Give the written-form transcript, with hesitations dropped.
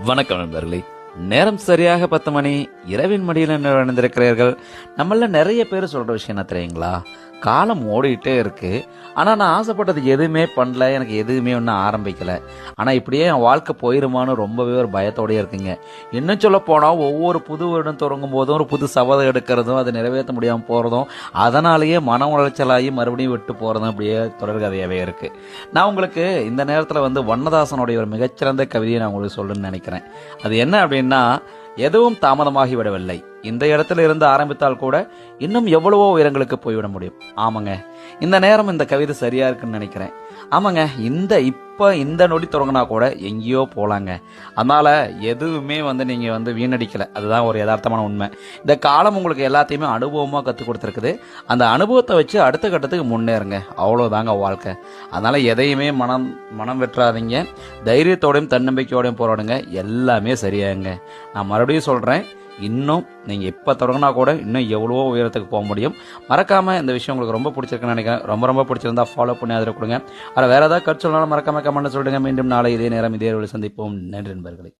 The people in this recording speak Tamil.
வணக்கம் நண்பர்களே. நேரம் சரியாக 10 மணி. இரவின் மடியில் நடந்திருக்கிறீர்கள். நம்மள நிறைய பேர் சொல்ற விஷயம் என்ன தெரியுங்களா? காலம் ஓடிட்டே இருக்கு, ஆனா நான் ஆசைப்பட்டது எதுவுமே பண்ணல, எனக்கு எதுவுமே ஒன்றும் ஆரம்பிக்கல, ஆனா இப்படியே என் வாழ்க்கை போயிருமான்னு ரொம்பவே ஒரு பயத்தோடய இருக்குங்க. இன்னும் சொல்ல போனால் ஒவ்வொரு புது வருடம் தொடங்கும் போதும் ஒரு புது சபதம் எடுக்கிறதும் அதை நிறைவேற்ற முடியாமல் போகிறதும், அதனாலேயே மன உளைச்சலாகி மறுபடியும் விட்டு போகிறதும் அப்படியே தொடர்கதையாகவே இருக்கு. நான் உங்களுக்கு இந்த நேரத்தில் வண்ணதாசனுடைய ஒரு மிகச்சிறந்த கவிதையை நான் உங்களுக்கு சொல்லணும்னு நினைக்கிறேன். அது என்ன அப்படின்னா, எதுவும் தாமதமாகி விடவில்லை, இந்த இடத்துல இருந்து ஆரம்பித்தால் கூட இன்னும் எவ்வளவோ உயரங்களுக்கு போய்விட முடியும். ஆமாங்க, இந்த நேரம் இந்த கவிதை சரியா இருக்குன்னு நினைக்கிறேன். ஆமாங்க, இந்த நொடி தொடங்கினா கூட எங்கேயோ போலாங்க. அதனால எதுவுமே நீங்க வீணடிக்கல, அதுதான் ஒரு யதார்த்தமான உண்மை. இந்த காலம் உங்களுக்கு எல்லாத்தையுமே அனுபவமா கற்றுக் கொடுத்துருக்குது. அந்த அனுபவத்தை வச்சு அடுத்த கட்டத்துக்கு முன்னேறுங்க, அவ்வளோதாங்க வாழ்க்கை. அதனால எதையுமே மனம் வெற்றாதீங்க, தைரியத்தோடையும் தன்னம்பிக்கையோடையும் போராடுங்க, எல்லாமே சரியாகுங்க. நான் மறுபடியும் சொல்றேன், இன்னும் நீங்கள் எப்போ தொடங்கினா கூட இன்னும் எவ்வளவோ உயரத்துக்கு போக முடியும். மறக்காமல் இந்த விஷயம் உங்களுக்கு ரொம்ப பிடிச்சிருக்குன்னு நினைக்கிறேன். ரொம்ப பிடிச்சிருந்தா ஃபாலோ பண்ணி ஆதரவு கொடுங்க. அதில் வேறு ஏதாவது கருத்து சொன்னாலும் மறக்காமல் கமெண்ட் சொல்லிடுங்க. மீண்டும் நாளை இதே நேரம் இதே வழி சந்திப்போம். நன்றி நண்பர்களே.